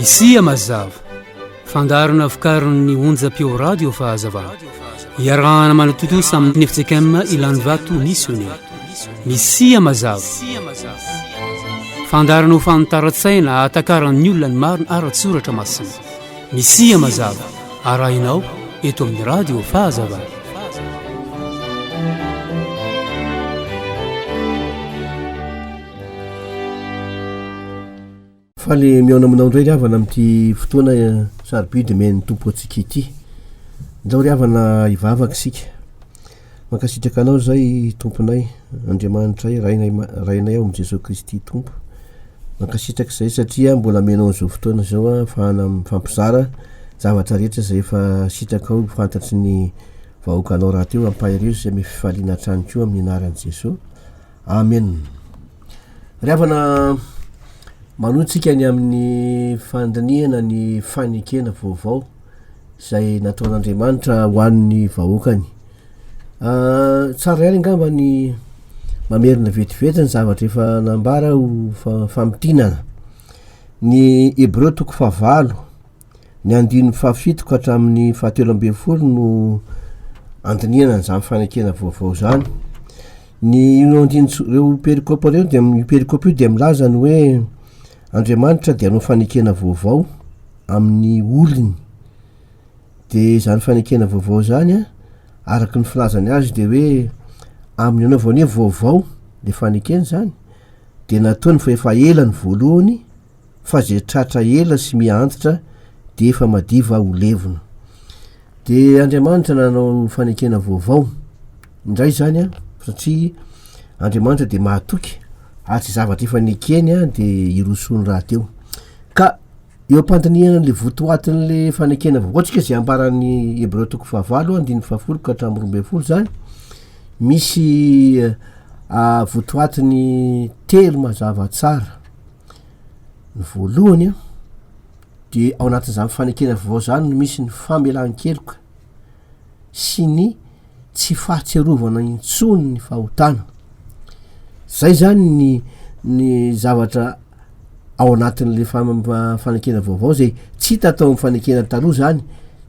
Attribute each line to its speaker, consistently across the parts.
Speaker 1: Misia mazava fandarana fikaron'ny onjam-peo radio fahazavana iarahana manototosa amin'ny FJKM Ilany Vato missionnaire. Misia mazava fandarana ho fanontara-tsaina atakaran'ny olona ny marina ara-tsoratra masina. Misia mazava arahinao eto amin'ny radio fahazavana.
Speaker 2: Faly miaona aminao indray riavana amin'ity fotoana sarobidy men'ny tompo antsika ity. Ndao riavana ivavaka sika. Mankasitraka anao zay tomponay, Andriamanitra rainay ao amin'i Jesosy Kristy tompo. Mankasitraka izay satria mbola menao an'izao fotoana zao ahafahana mifampizara zavatra rehetra izay efa sitraka ao fantatry ny vahoakanao raha teo ampahirezo izay ame fifaliana hatrany koa amin'ny anaran'i Jesosy. Amen. Riavana manotsika ny amin'ny fandiniana ny fanekena vaovao izay nataon'Andriamanitra ho an'ny vahoakany. Tsara ihany angamba ny mamerina vetivety ny zavatra efa nambara ho famidinana. Ny Hebreo 9:9 ny 7 ka hatramin'ny 17 no andiniana n'izany fanekena vaovao zany. Ny reo perikôpa reo dia amin'ny perikôpa io dia milaza ny hoe Andriamanitra dia hanao fanekena vaovao amin'ny olony. Dia zany fanekena vaovao zany araky ny filazany azy dia hoe amin'ny anaovany vaovao le fanekena zany dia nataony fa efa ela ny voalohany fa zay tratra ela sy miantitra dia efa madiva ho levona. Dia Andriamanitra nanao fanekena vaovao indray zany satria Andriamanitra dia mahatoky ary tsy zavatra efa nekeny dia irosony raha teo. Ka eo ampandiniana le votoatin'le fanekena vaovao tsika zay ambaran'ny Hebreo 9:9 ka hatramin'ny 12 zany misy votoatiny telo mazava tsara. Ny voalohany dia ao anatin'izany fanekena vaovao zany no misy ny famelan-keloka sy ny tsy fahatserovana intsony ny fahotana. Zay zany ny zavatra ao anatin'le fanekena vaovao zay tsy hita tao amin'ny fanekena taloha zany,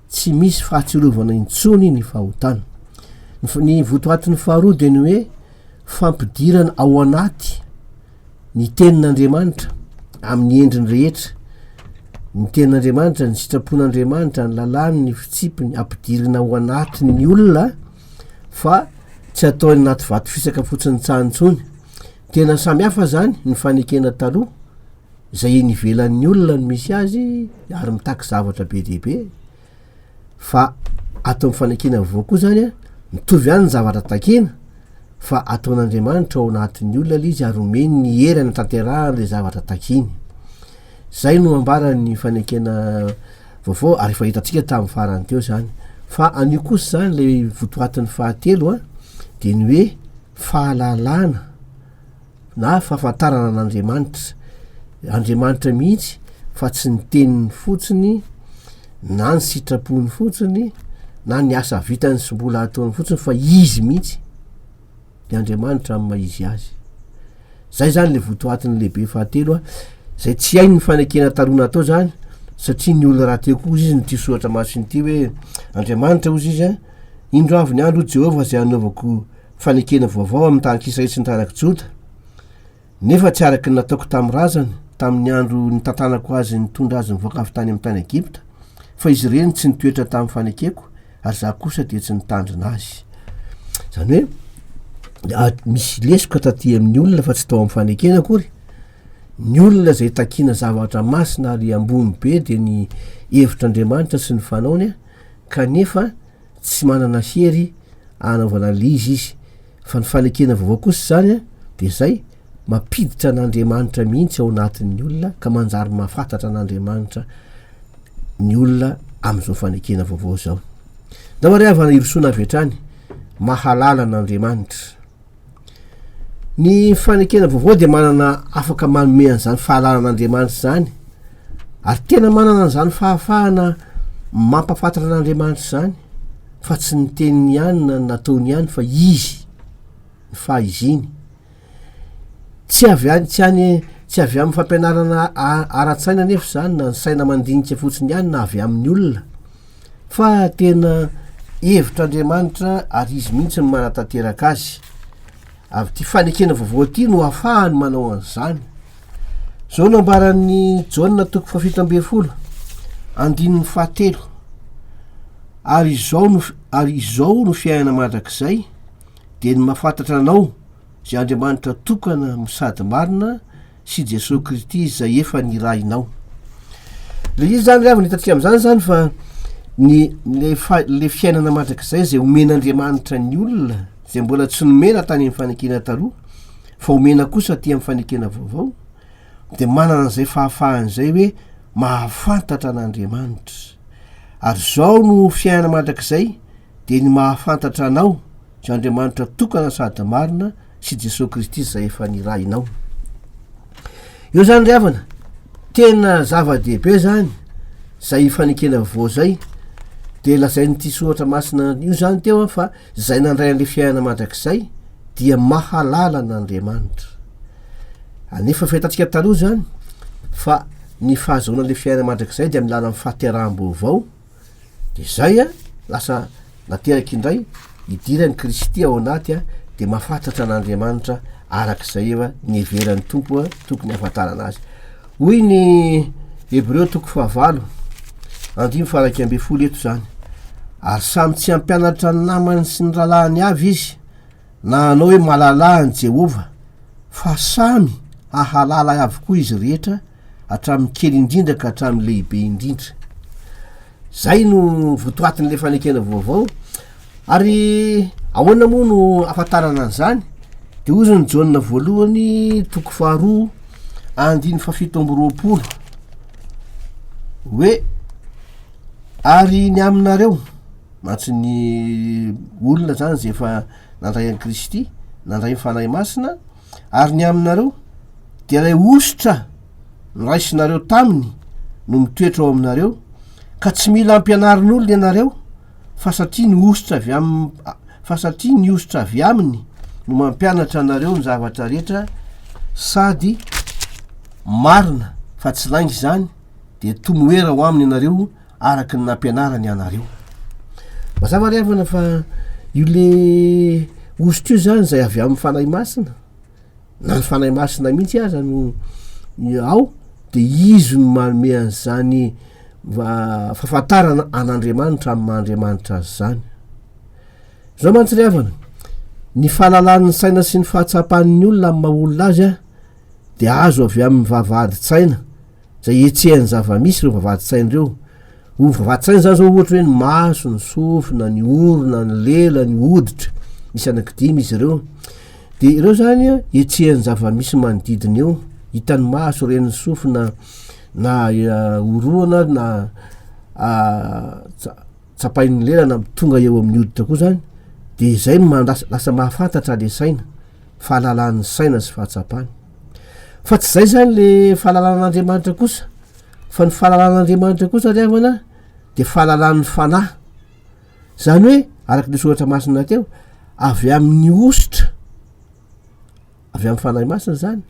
Speaker 2: tsy misy fahatserovana intsony ny fahotana. Ny votoatin'ny faharoa dia ny hoe fampidirana ao anaty ny tenin'Andriamanitra amin'ny endriny rehetra. Ny tenin'Andriamanitra, ny sitrapon'Andriamanitra, ny lalàny, ny fitsipiny ampidirana ao anatiny ny olona fa tsy atao anaty vato fisaka fotsiny tsantsony. Tena samihafa zany ny fanekena taloha izay nivelan'ny olona no misy azy ary mitaky zavatra be dehibe, fa atao amin'ny fanekena vaovao koa zany mitovy ihany ny zavatra takena fa ataon'Andriamanitra ao anatin'ny olona izy ary omeny ny hery anatanterahana le zavatra takiny. Zay no ambaran'ny fanekena vaovao ary efa hitantsika tamin'ny farany teo zany. Fa anio kosa zany le votoatin'ny fahatelo dia ny hoe fahalalana na fahafantarana an'Andriamanitra. Andriamanitra mihitsy fa tsy ny teniny fotsiny na ny sitrapony fotsiny na ny asa vitany sy mbola ataony fotsiny fa izy mihitsy le Andriamanitra amin'ny maizy azy. Zay zany le votoatiny lehibe fahatelo zay tsy hainy ny fanekena taloha natao zany satria ny olona raha teo koa izy ny ty soratra masiny ty hoe Andriamanitra ozy izy indro avy ny andro Jehovah zay anaovako fanekena vaovao amin'ny tany Israely sy ny tanaky Joda, nefa tsy araky ny nataoko tamin'ny razany tamin'ny andro ny tantanako azy nitondra azy nivoaka avy tany amin'ny tany Egipta, fa izy ireny tsy nitoetra tamin'ny fanekeko ary za kosa dia tsy nitandrina azy. Zany hoe misy lesoka taty amin'ny olona fa tsy tao amin'ny fanekena akory. Ny olona zay takina zavatra masina ary ambony be dia ny hevitr'Andriamanitra sy ny fanaony kanefa tsy manana hery anaovana lizy izy. Fa ny fanekena vaovao kosa zany dia zay mampiditra an'Andriamanitra mihitsy ao anatin'ny olona ka manjary mahafantatra an'Andriamanitra ny olona amin'izao fanekena vaovao zao. Ndao riavana irosoana avy hatrany mahalala an'Andriamanitra. Ny fanekena vaovao dia manana afaka manome an'izany fahalalан'Andriamanitra zany ary tena manana an'izany fahafahana mampafantatra an'Andriamanitra zany fa tsy ny teniny ihany na nataony ihany fa izy ny fahiziny. Tsy avy any, tsy avy amin'ny fampianarana ara-tsaina nefa zany na ny saina mandinika fotsiny ihany na avy amin'ny olona fa tena hevitr'Andriamanitra ary izy mihitsy ny manatanteraka azy avy ty fanekena vaovao ty no ahafahany manao an'izany. Zao no ambaran'ny Jaona 7:12 andininy 7 ary izao no fiainana mandrakizay de ny mahafantatra anao zay Andriamanitra tokana sady marina sy Jesosy Kristy izay efa nirainao. Le izy zany avy nitatsika am'zany zany fa le fiainana mandrakizay zay omen'Andriamanitra ny olona zay mbola tsy nomena tany amin'ny fanekena taloha fa omena kosa ty amin'ny fanekena vaovao de manana an'izay fahafahany zay hoe mahafantatra an'Andriamanitra. Ary zao no fiainana mandrakizay de ny mahafantatra anao zay Andriamanitra tokana sady marina sy Jesosy Kristy zay efa nirainao. Io zany ry havana tena zava-dehibe zany zay fanekena vaovao zay de lazainy ty sohatra masina io zany teo fa zay nandray an'le fiainana mandrakizay dia mahalala an'Andriamanitra. Anefa fahitatsika taloha zany fa ny fahazoana le fiainana mandrakizay de amin'ny lalan'ny fahateraham-baovao de zay lasa nateraky indray idiran'ny Kristy ao anaty de mahafantatra an'Andriamanitra arak'izay efa nieveran'ny tompo tokony hafantarana azy. Hoy ny Hebreo 4:9 eto zany ary samy tsy ampianatra ny namany sy ny ralahany avy izy na anao hoe mahalala ny Jehova fa samy ahalala avokoa izy rehetra hatramin'ny kely indrindra ka hatramin'ny lehibe indrindra. Zay no votoatin'le fanekena vaovao ary ahoana moa no afantarana an'izany de ozy ny Jaona 1:2 hoe ary ny aminareo matsy ny olona zany zay efa nandray an'i Kristy nandray ny fanahy masina ary ny aminareo de lay ositra niraisinareo taminy no mitoetra ao aminareo ka tsy mila ampianarin'olona ianareo fa satria ny ositra avy aminy no mampianatra anareo ny zavatra rehetra sady marina fa tsy laingy zany de tomoera ho aminy ianareo araky ny nampianarany anareo. Mazava ry havana fa io le ositra io zany zay avy amin'ny fanahy masina na ny fanahy masina mihitsy aza no ao de izy no manome an'izany fahafantarana an'Andriamanitra amin'ny mahandriamanitra azy zany. Zao mantsy ry havana ny fahalalan'ny saina sy ny fahatsapan'ny olona amin'ny maha-olona azy de azo avy amin'ny vavahady-tsaina zay etsehany zava-misy reo vavahady-tsaina reo. Vavahady-tsaina zany zao ohatra hoe ny maso, ny sofina, ny orona, ny lela, ny hoditra, misy anankidimy izy ireo de ireo zany etsehany zava-misy manodidina eo, hitan'ny maso reny sofina na oroana na tsapain'ny lela na tonga eo amin'ny hoditra koa zany de zay no lasa mahafantatra le saina, fahalalan'ny saina sy fahatsapany. Fa tsy zay zany le fahalalan'Andriamanitra kosa fa ny fahalalan'Andriamanitra kosa ry havana de fahalalan'ny fanahy zany hoe araky le soratra masina teo avy amin'ny ositra avy amin'ny fanahy masina zany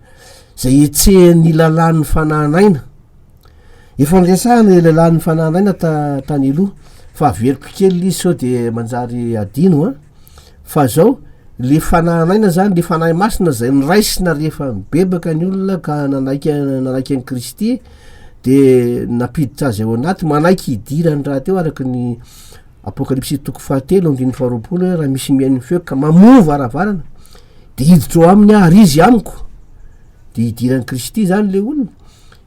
Speaker 2: zay etsehany lalan'ny fanahinaina. Efa niresahana le lalan'ny fanahinaina tany aloha fa averiko kely izy sao de manjary adino fa zao le fanahinaina zany le fanahy masina zay niraisina rehefa mibebaka ny olona ka nanaiky an'i Kristy de napiditra azy ao anaty manaiky idirany raha teo araky ny Apokalipsy 7:20 raha misy miain'ny feo ka mamoa varavarana de hiditra ao aminy ary izy amiko de idiran'i Kristy zany le olona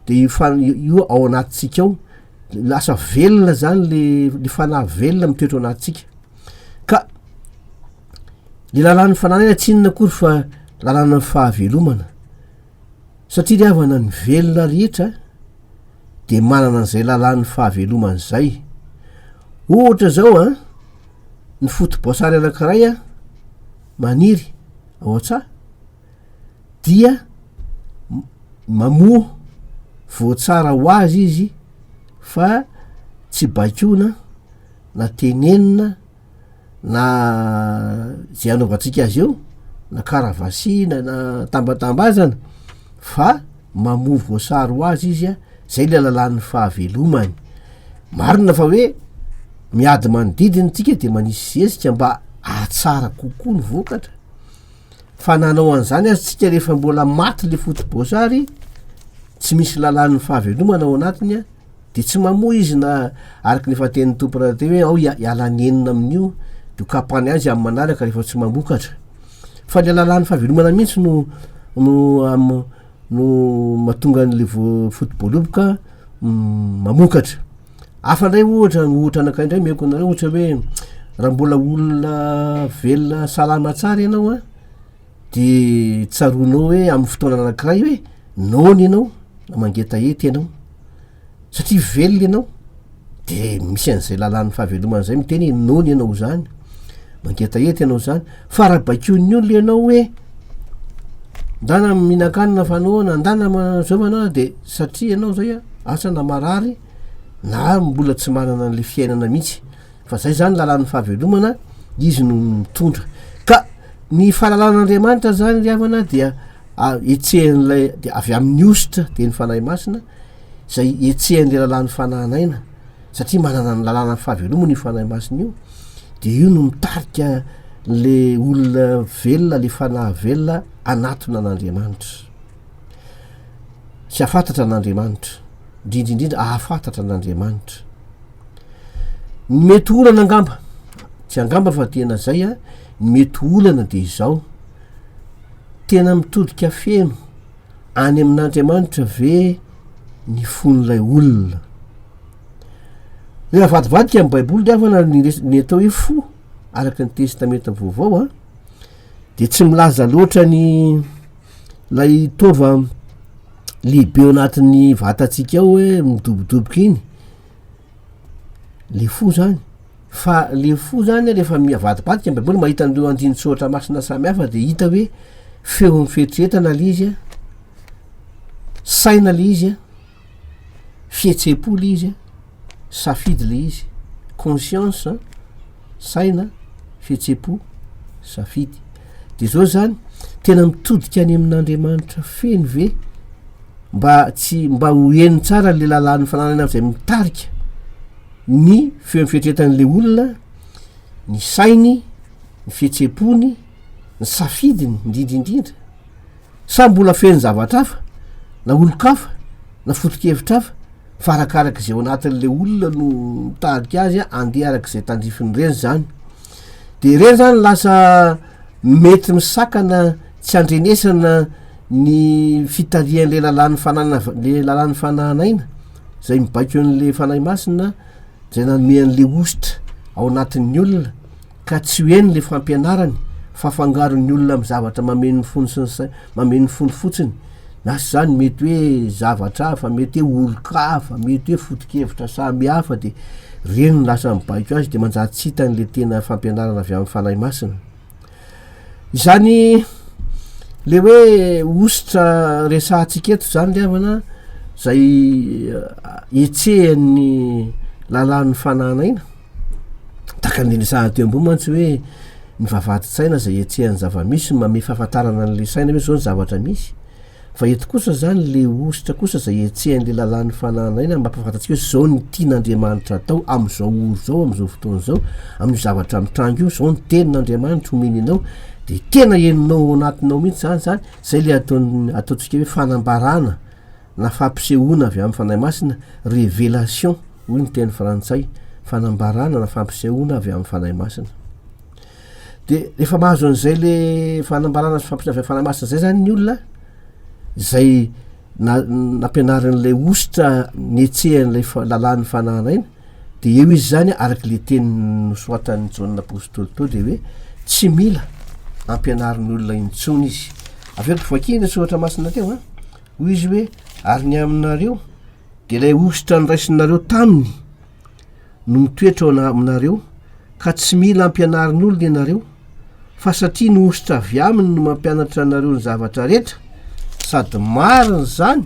Speaker 2: de io ao anatintsika ao lasa velona zany le fanahy velona mitoetra ao anatintsika ka le lalan'ny fanahinaina tsy inona akory fa lalàna fahavelomana satria ry havana ny velona rehetra de manana an'izay lalan'ny fahavelomana zay. Ohatra zao ny fotoboasary anankiray maniry ao an-tsaha dia mamoa voatsara ho azy izy fa tsy bakona na tenenina na zay anaovantsika azy eo na karavasina na tambatambazana fa mamoa voasary ho azy izy a zay le lalan'ny fahavelomany. Marina fa hoe miady manodidiny tsika de manisy zezika mba atsara kokoa ny vokatra, fa nanao an'izany azy tsika rehefa mbola maty le fotoboasary tsy misy lalan'ny fahavelomana ao anatiny a de tsy mamoa izy na araky nefa tenin'ny tomporahateo hoe ao ialanenina amin'io de kapany azy amin'ny manaraka rehefa tsy mamokatra, fa le lalan'ny fahavelomana mihitsy no mahatonga an'le fotoboaloboka mamokatra. Hafa ndray ohatra anakay indray meko anareo ohatra hoe raha mbola olona velona salama tsara ianao a de tsaroanao hoe amin'ny fotoana anankiray hoe nony ianao na mangetahety ianao satria velona ianao de misy an'izay lalan'ny fahavelomana zay miteny nony ianao zany, mangetahety ianao zany. Fa raha bakeon'ny olona ianao hoe ndana mihinan-kanina fanaoana ndana mazovana de satria ianao zay a asa na marary na mbola tsy manana an'le fiainana mihitsy, fa zay zany lalan'ny fahavelomana izy no mitondra. Ka ny fahalalàn'Andriamanitra zany ry havana dia etsehan'lay de avy amin'ny ositra de ny fanahy masina zay etsehan'le lalan'ny fanahanaina satria manana ny lalàna fahavelomana io fanahy masina io, de io no mitarika le olona velona le fanahy velona anatona an'Andriamanitra sy afantatra an'Andriamanitra, indrindrindrindra ahafantatra an'Andriamanitra. Ny mety olana angamba tsy angamba fa tena zay a, ny mety olana de izao tena mitodika feno any amin'Andriamanitra ve ny fon'lay olona. Rehefa vadivadika amin'ny baiboly de avana ny atao hoe fo araky ny testamenta vaovao a de tsy milaza loatra ny lay tova lehibe ao anatin'ny vatantsika ao hoe midobodoboka iny le fo zany, fa le fo zany rehefa miavadibadika amin'ny baiboly mahita an'ireo andinitsohatra masina samihafa de hita hoe feo amin'ny fieritreretana le izy a, saina le izy a, fihetsepo le izy a, safidy le izy, conscience saina, fihetsepo, safidy. De zao zany tena mitodika any amin'Andriamanitra feno ve mba ho eny tsara le lalan'ny fananana zay mitarika ny feo amin'ny fihetretan'le olona, ny sainy, ny fietsepony, ny safidiny indrindrindrindra, sa mbola feno zavatra hafa na olo-kafa na foto-kevitra hafa fa arakaraky zay ao anatin'le olona no mitarika azy a andeha arak'izay tandrifiny reny zany. De reny zany lasa mety misakana tsy andrenesana ny fitarian'le lalan'ny lalan'ny fanahanaina zay mibaiko an'le fanahy masina zay nanomean'le ositra ao anatin'ny olona ka tsy hoeny le fampianarany fa fangaron'ny olona amin'ny zavatra mameno ny fony fotsiny, na sy zany mety hoe zavatra hafa, mety hoe olo-kafa, mety hoe foto-kevitra samy hafa, de reny lasa mibaiko azy de manjary tsy hitan'le tena fampianarana avy amin'ny fanahy masina. Izany le hoe ositra resantsika eto zany le havana zay etsehan'ny lalan'ny fanahanaina taka ny resahana teo ambony mantsy hoe ny vavady-tsaina zay etsehan'ny zava-misy mame fahafantarana an'le saina hoe zao ny zavatra misy, fa eto kosa zany le ositra kosa zay etsehan'le lalan'ny fanahanaina mampafantatsika hoe zao ny tian'Andriamanitra atao am'izao oro zao, am'izao fotoana zao, amin'ny zavatra mitrango io, zao ny tenin'Andriamanitra homeny anao, de tena eninao anatinao mihitsy zany zay le ataontsika hoe fanambarana na fampisehoana avy amin'ny fanahy masina, révélation hoy ny teny frantsay, fanambarana na fampisehoana avy amin'ny fanahy masina. De rehefa mahazo an'izay le fanambarana sy fampisehoana avy amin'ny fanahy masina zay zany ny olona zay nampianarin'lay ositra nietsehan'lay lalan'ny fanahanaina, de eo izy zany araky le teny nosoatan'ny Jaonina apôstôly tao de hoe tsy mila ampianarin'ny olona intsony izy. Averiko vakiny soatra masina teo a, hoy izy hoe ary ny aminareo de lay ositra nyraisinareo taminy no mitoetra ao aminareo ka tsy mila ampianarin'ny olona ianareo, fa satria ny ositra avy aminy no mampianatra anareo ny zavatra rehetra, sady mariny zany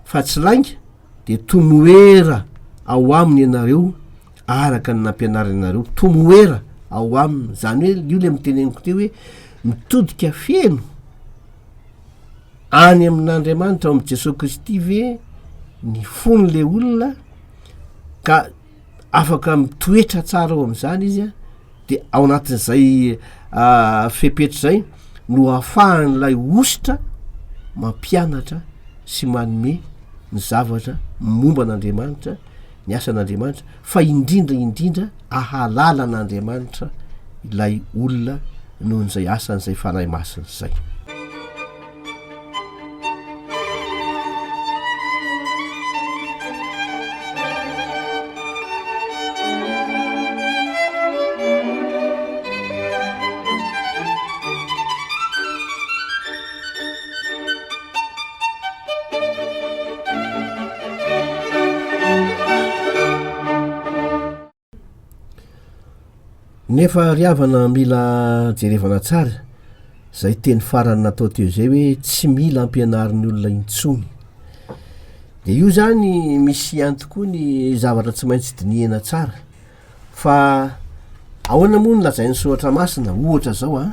Speaker 2: fa tsy lainga de tomoera ao aminy ianareo araka ny nampianaranareo, tomoera ao aminy, zany hoe io le miteneniko teo hoe mitodika feno any amin'andriamanitra ao am' jesosy kristy ve ny fony le olona ka afaka mitoetra tsara ao am'izany izy a de ao anatin'izay fepetra zay no ahafahan'lay ositra mampianatra sy manome ny zavatra momba an'andriamanitra ny asan'andriamanitra fa indrindra ahalala an'andriamanitra ilay olona noho n'izay asan'izay fanahy masina zay. Nefa riavana mila jerevana tsara zay teny farany natao teo zay hoe tsy mila ampianarin'ny olona intsony de io zany misy antokoa ny zavatra tsy maintsy dinihana tsara fa ahoana moa ny lazain'ny soratra masina ohatra zao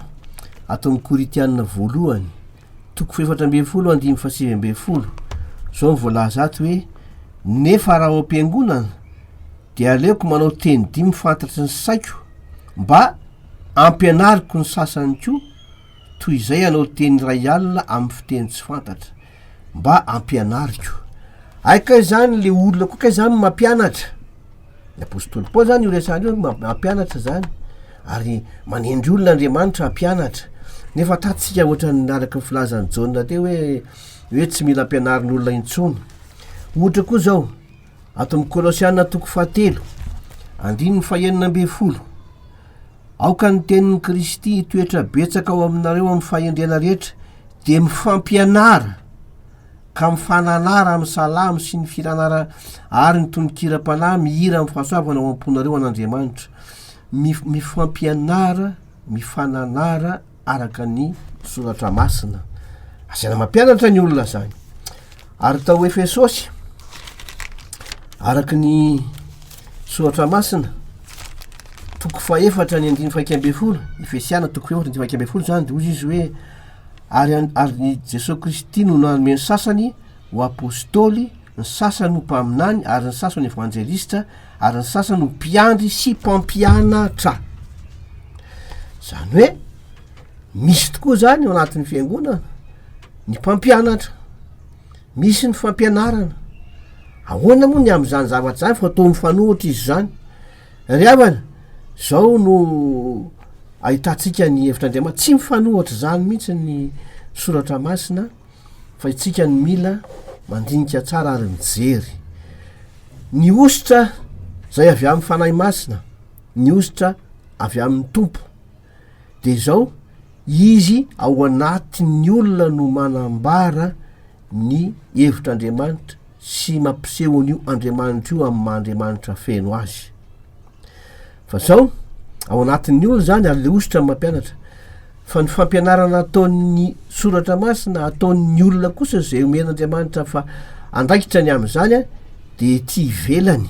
Speaker 2: ato amin'ny Koritianina 1:4-7 zao mivolaza ato hoe nefa raha ao am-piangonana de aleoko manao teny 5 fantatry ny saiko mba ampianariko ny sasany koa toy izay anao teny ray alina amin'ny fiteny tsy fantatra mba ampianariko aika zany le olona koa ka zany mampianatra ny apôstôly Paoly zany io resany io mampianatra zany ary manendry olona Andriamanitra ampianatra nefa tatsika ohatra naraka ny filazany Jaona teo hoe tsy mila ampianarin'ny olona intsony. Ohatra koa zao ato amin'ny Kolosiana 4:9-10 aoka ny tenin'ny Kristy toetra betsaka ao aminareo amin'ny fahendrena rehetra de mifampianara ka mifananara amin'ny salamo sy ny firanara ary ny tononkira-panahy mihira amin'ny fahasoavana ao am-ponareo an'Andriamanitra mifampianara mifananara araka ny soratra masina asiana mampianatra ny olona zany. Ary tao Efesosy araka ny soratra masina 4:4-10 Efesiana 4:4-10 zany de ozy izy hoe ary Jesosy Kristy no nanome ny sasany ho apôstôly, ny sasany ho mpaminany, ary ny sasany evangelista, ary ny sasany ho mpiandry sy mpampianatra. Zany hoe misy tokoa zany ao anatin'ny fiangonana ny mpampianatra, misy ny fampianarana. Ahoana moa ny am'izany zavatra zany fa atao mifanohitra izy zany. Riavana zao no ahitatsika ny hevitr'Andriamanitra tsy mifanohitra zany mihitsy ny soratra masina fa itsika ny mila mandinika tsara ary mijery. Ny ositra zay avy amin'ny fanahy masina, ny ositra avy amin'ny tompo de zao izy ao anatin'ny olona no manambara ny hevitr'Andriamanitra sy mampiseho an'io Andriamanitra io amin'ny Andriamanitra feno azy. Fa zao ao anatin'ny olona zany ary le ositra mampianatra fa ny fampianarana ataon'ny soratra masina ataon'ny olona kosa zay omen'Andriamanitra fa andraikitra ny am'izany de ty ivelany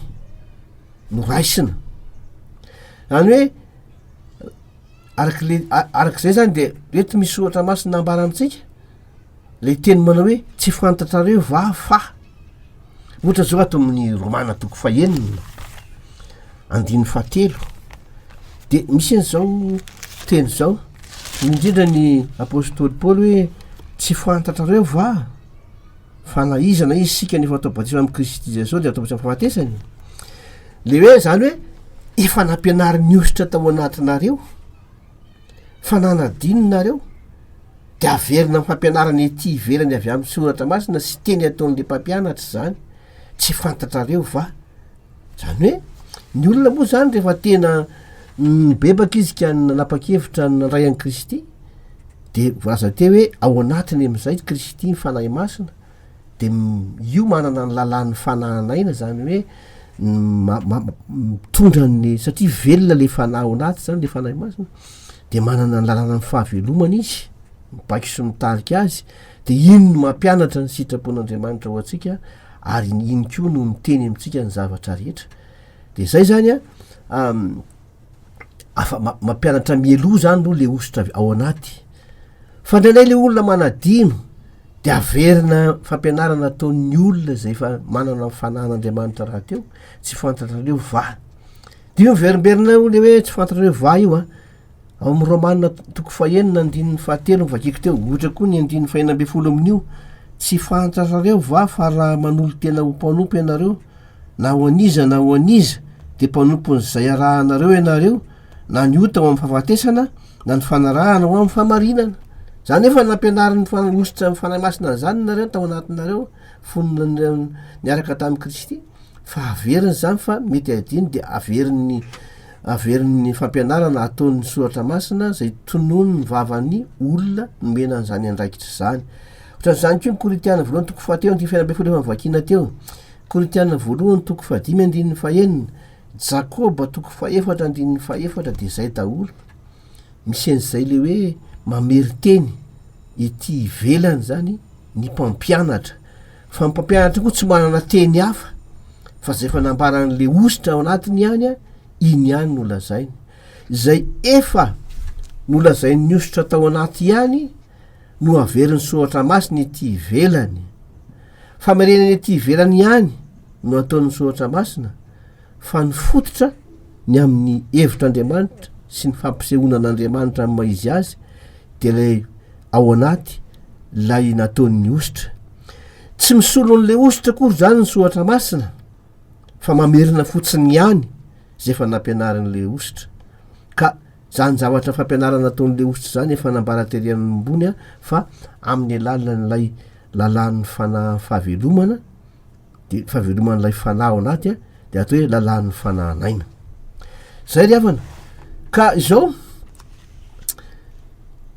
Speaker 2: no raisina. Zany hoe arak'izay zany de reto misy soratra masina nambara amitsika le teny manao hoe tsy fantatrareo va fa ohatra zao ato amin'ny Romana 9:7 de misy an'izao teny zao indrindra ny apôstôly Paoly hoe tsy fantatrareo va fa na iza na izy sika nefa atao batisa amin'ny Kristy Jesosy de atao batisa amin'ny fahafatesany. Le hoe zany hoe efa nampianarin'ny ositra tao anatinareo fa nanadinonareo de averina amin'ny fampianarany ety ivelany avy amin'ny soratra masina sy teny ataon'le mpampianatra zany tsy fantatrareo va. Zany hoe ny olona moa zany rehefa tena mibebaka izy ka nanapa-kevitra nandray an'i Kristy de voalaza teo hoe ao anatiny am'izay Kristy ny fanahy masina de io manana ny lalàn'ny fanahanaina zany hoe mitondra ny satria velona le fanahy ao anaty zany le fanahy masina de manana ny lalàna ny fahavelomana izy mibaky sy mitarika azy de iny no mampianatra ny sitrapon'Andriamanitra ho atsika ary iny koa no miteny amitsika ny zavatra rehetra. De zay zany afa mampianatra mielo zany no le ositra ao anaty fa ndraindray le olona manadino de averina fampianarana ataon'ny olona zay efa manana fanan'andriamanitra raha teo tsy fantatrareo va de miverimberina le hoe tsy fantatrareo va io a ao amin'ny romanina toko fahenina andininy fahatelo mivakiko teo ohatra koa ny andininy fahenina amby folo amin'io tsy fantatrareo va fa raha manolo tena ho mpanompo ianareo na ho aniza na ho aniza de mpanompon'zay arahanareo ianareo na ny ota ho amin'ny fahafatesana na ny fanarahana ho amin'ny famarinana zany efa nampianariny fanositra ny fanahy masina zany nareo tao anatinareo fonina niaraka tamin'ny Kristy fa averiny zany fa mety adiny de averin'ny fampianarana ataon'ny soratra masina zay tonono ny vavan'ny olona nomenan'zany andraikitra zany ohatran'zany koa Korintiana voalohany toko fahatelo ny faina ambefolo efa vakina teo Korintiana voalohany toko fahadimy andininy fahenina Jakoba toko faefatra andininy faefatra de zay daholo misy an'izay le hoe mamery teny ety ivelany zany ny mpampianatra fa mpampianatra koa tsy manana teny hafa fa zay fa nambaran'le ositra ao anatiny ihany a iny ihany nolazainy zay efa nolazainy ositra tao anaty ihany no averin'ny soratra masina ety ivelany famerenany ety ivelany ihany no ataon'ny soratra masina fa ny fototra ny amin'ny hevitr'Andriamanitra sy ny fampisehoanan'Andriamanitra amin'ny maizy azy de lay ao anaty lay nataon'ny ositra tsy misolon'le ositra kory zany ny soratra masina fa mamerina fotsiny ihany zay efa nampianaran'le ositra ka zany zavatra fampianarana ataon'le ositra zany efa nambaraterian'ny mbony a fa amin'ny alalan'lay lalan'ny fahavelomana de fahaveloman'lay fanahy ao anaty a de atao hoe lalan'ny fanahanaina zay ry havana ka izao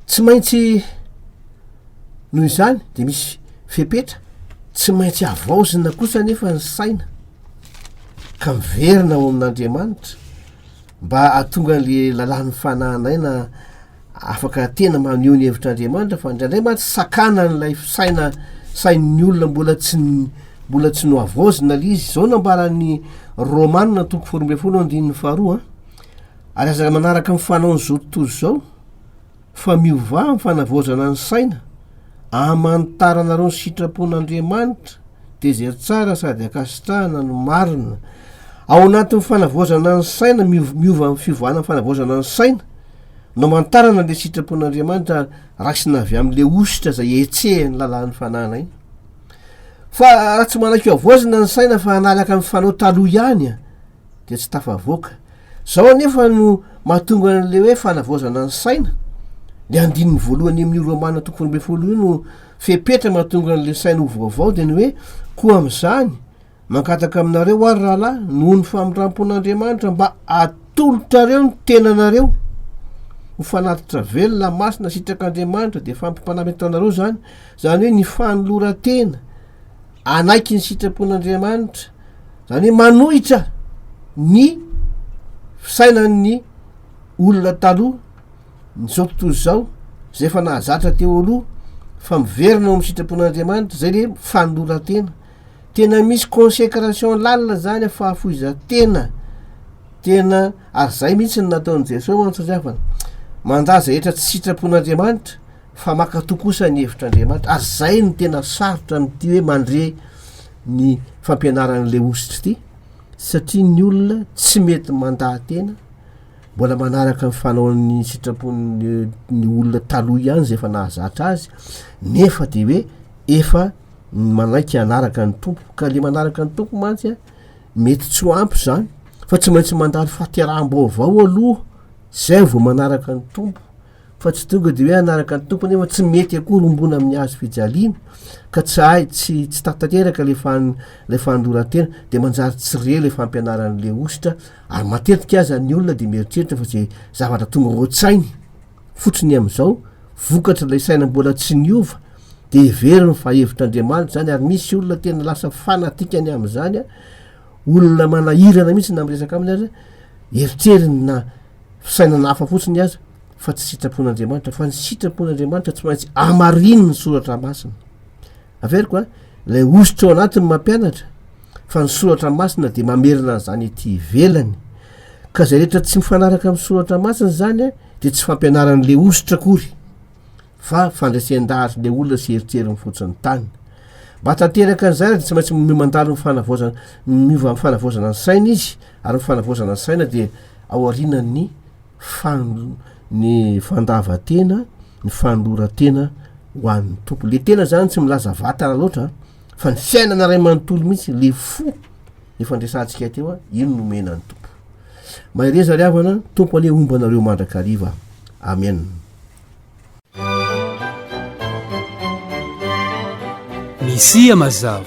Speaker 2: tsy maintsy noho izany de misy fepetra tsy maintsy avaozina kosa nefa ny saina ka miverina ao amin'Andriamanitra mba atonga an'le lalan'ny fanahanaina afaka tena maneho ny hevitr'Andriamanitra fa ndraindray sakana n'lay sain'ny olona mbola tsy no avaozina le izy zao nambaran'ny romanina toko folo amby folo andininy faharoa ary aza manaraka mifanaony zao tontolo zao fa miova ny fanavaozana ny saina amanittaranareo ny sitrapon'Andriamanitra de zay tsara sady akasitrahana no marina ao anatin'ny fanavaozana ny saina miova amin'ny fivana ny fanavaozana ny saina no mantarana le sitrapon'Andriamanitra raisina avy amin'le ositra zay etsehany lalan'ny fanahana iny fa raha tsy manako avoazina ny saina fa analaka amin'ny fanao taloha ihany a de tsy tafavoaka zao anefa no mahatonga an'le hoe fanavaozana ny saina le andininy voalohany amin'ny romanina toko folo amby folo io no fepetra mahatonga an'le saina ho vaovao de ny hoe koa am'izany mankataka aminareo ary rahalahy noho ny famindrampon'Andriamanitra mba atolotrareo ny tenanareo ho fanatitra velona masina sitrak'Andriamanitra de fampimpanamy atanareo zany hoe ny fanolora-tena anaiky ny sitrapon'Andriamanitra zany hoe manohitra ny fisainan'ny olona taloha nyzao tontolo zao zay fa nahazatra teo aloha fa miverina ao amin'ny sitrapon'Andriamanitra zay le fanolora-tena tena misy consécration lalina zany fahafoizan-tena tena ary zay mihitsy ny nataon'i Jesosy mantsazavana mandaza etra tsy sitrapon'Andriamanitra fa makatokosa ny hevitr'Andriamanitra ary zay ny tena sarotra am'ty hoe mandre ny fampianaran'le ositra ty satria ny olona tsy mety mandaha-tena mbola manaraka mifanaon'ny sitrapon'ny olona taloha ihany zay efa nahazatra azy nefa de hoe efa manaiky anaraka ny tompo ka le manaraka ny tompo mantsy a mety tsy ho ampy zany fa tsy maintsy mandalo fahateraham-baovao aloha zay vao manaraka ny tompo fa tsy tonga de hoe anaraka ny tompo nefa tsy mety akory ombona amin'ny hazo fijaliana ka tsy hay tsy tatateraka le fandoran-tena de manjary tsy re le fampianaran'le ositra ary matetika aza ny olona de mieritreritra fa zay zavatra tonga roatsainy fotriny am'izao vokatra lay saina mbola tsy niova de heveriny fahevitr'Andriamanitra zany ary misy olona tena lasa fanatikany am'zany a olona manahirana mihitsy na miresaka aminy azy eritreriny na fisainana hafa fotsiny aza fa tsy sitrapon'Andriamanitra fa ny sitrapon'Andriamanitra tsy maintsy amariny ny soratra masina averiko a lay ositra ao anatiny mampianatra fa ny soratra masina de mamerina zany ety ivelany ka zay rehetra tsy mifanaraka amin'ny soratra masina zany a de tsy fampianaran'le ositra kory fa fandraisen-dahatra le olona sy heritseriny fotsiny tany mba tanteraka an'izay ra tsy maintsy mandalo mifanavaozana miova mifanavaozana ny saina izy ary mifanavaozana ny saina dia ao arinany ny fandavatena ny fanolora-tena ho an'ny tompo le tena zany tsy milaza vatana loatra fa ny fiainana ray manontolo mihitsy le fo ny fandresantsika teo a ino nomenany tompo mahireza ry havana tompo ale ombanareo mandrakariva amen.
Speaker 1: Misia mazava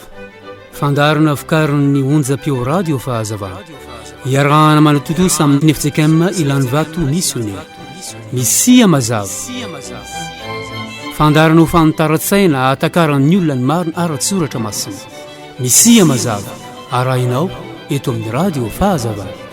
Speaker 1: fandarana vokarin'ny onjam-peo radio fahazavana iarahana manototosa amin'ny FJKM Ilan Vato missionnaire. Misia mazava fandarana ho fanotaran-tsaina atakaran'ny olona ny marina ara-tsoratra masina. Misia mazava arahinao eto amin'ny radio fahazavana.